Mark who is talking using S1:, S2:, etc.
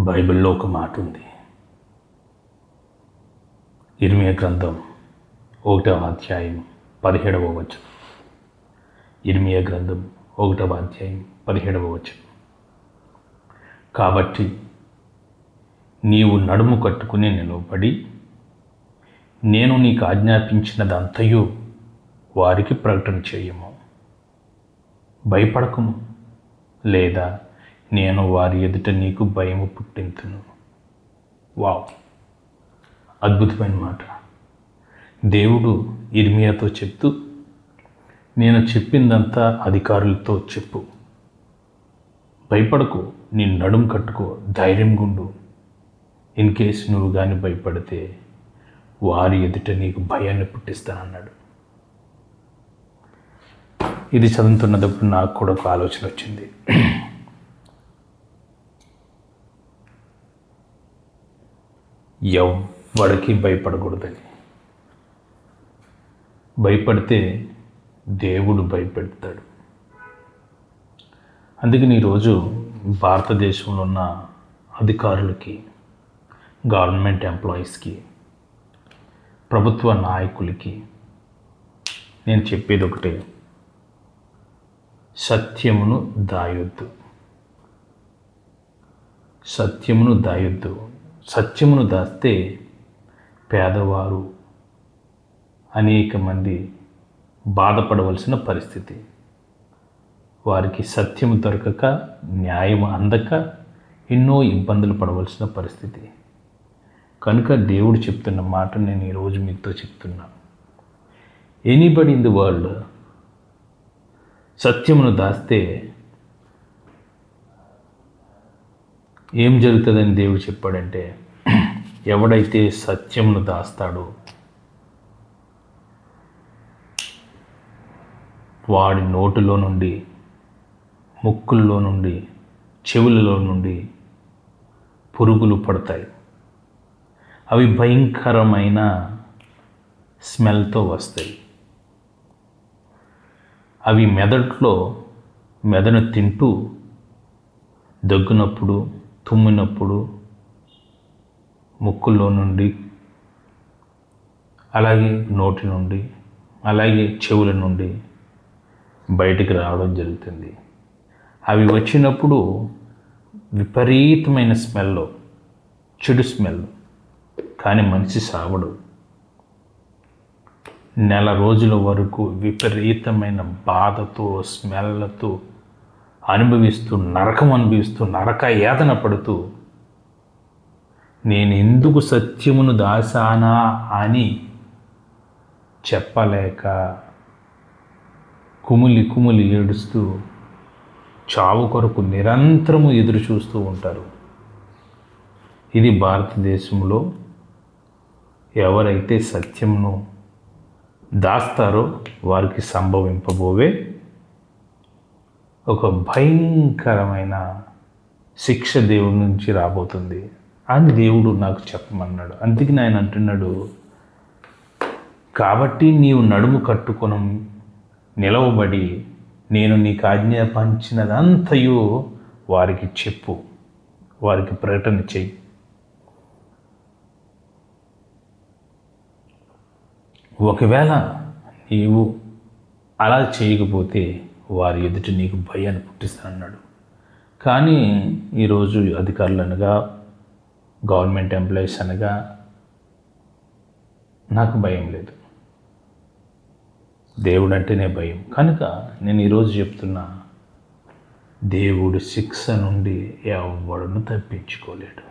S1: బైబిల్లో ఒక మాట ఉంది. ఇర్మియా గ్రంథం 1వ అధ్యాయం 17వ వచనం. ఇర్మియా గ్రంథం 1వ అధ్యాయం 17వ వచనం. కాబట్టి నీవు నడుము కట్టుకుని నిలవబడి నేను నీకు ఆజ్ఞాపించినదంతయు వారికి ప్రకటన చేయము. భయపడకము, లేదా నేను వారి ఎదుట నీకు భయము పుట్టింతును. వావ్, అద్భుతమైన మాట. దేవుడు ఇర్మియాతో చెప్తూ, నేను చెప్పిందంతా అధికారులతో చెప్పు, భయపడకు, నీ నడుము కట్టుకో, ధైర్యం గుండు. ఇన్ కేసు నువ్వు కానీ భయపడితే వారి ఎదుట నీకు భయాన్ని పుట్టిస్తానన్నాడు. ఇది చదువుతున్నప్పుడు నాకు కూడా ఒక ఆలోచన వచ్చింది. ఎవ్వడికి భయపడకూడదని. భయపడితే దేవుడు భయపెడతాడు. అందుకని ఈరోజు భారతదేశంలో ఉన్న అధికారులకి, గవర్నమెంట్ ఎంప్లాయీస్కి, ప్రభుత్వ నాయకులకి నేను చెప్పేది ఒకటే: సత్యమును దాయొద్దు. సత్యమును దాయొద్దు. సత్యమును దాస్తే పేదవారు అనేక మంది బాధపడవలసిన పరిస్థితి. వారికి సత్యం దొరకక, న్యాయం అందక ఎన్నో ఇబ్బందులు పడవలసిన పరిస్థితి. కనుక దేవుడు చెప్తున్న మాట నేను ఈరోజు మీతో చెప్తున్నా. ఎనీబడి ఇన్ ది వరల్డ్ సత్యమును దాస్తే ఏం జరుగుతుందని దేవుడు చెప్పాడంటే, ఎవడైతే సత్యమును దాస్తాడో వాడి నోటిలో నుండి, ముక్కుల్లో నుండి, చెవులలో నుండి పురుగులు పడతాయి. అవి భయంకరమైన స్మెల్తో వస్తాయి. అవి మెదడును తింటూ దగ్గునప్పుడు, తుమ్మినప్పుడు ముక్కుల్లో నుండి, అలాగే నోటి నుండి, అలాగే చెవుల నుండి బయటికి రావడం జరుగుతుంది. అవి వచ్చినప్పుడు విపరీతమైన స్మెల్, చెడు స్మెల్. కానీ మనిషి సావడు. నెల రోజుల వరకు విపరీతమైన బాధతో, స్మెల్లతో అనుభవిస్తూ, నరక యాతన పడుతూ, నేను ఎందుకు సత్యమును దాసానా అని చెప్పలేక కుమిలి ఏడుస్తూ చావు కొరకు నిరంతరము ఎదురు చూస్తూ ఉంటారు. ఇది భారతదేశంలో ఎవరైతే సత్యమును దాస్తారో వారికి సంభవింపబోవే ఒక భయంకరమైన శిక్ష దేవుడి నుంచి రాబోతుంది అని దేవుడు నాకు చెప్పమన్నాడు. అందుకే ఆయన అంటున్నాడు, కాబట్టి నీవు నడుము కట్టుకొని నిలవబడి నేను నీకు ఆజ్ఞాపించినదంతయు వారికి చెప్పు, వారికి ప్రకటన చెయ్యి. ఒకవేళ నీవు అలా చేయకపోతే వారి ఎదుట నీకు భయాన్ని పుట్టిస్తానన్నాడు. కానీ ఈరోజు అధికారులు అనగా, గవర్నమెంట్ ఎంప్లాయీస్ అనగా నాకు భయం లేదు. దేవుడు అంటేనే భయం. కనుక నేను ఈరోజు చెప్తున్నా, దేవుడు శిక్ష నుండి ఎవడను తప్పించుకోలేడు.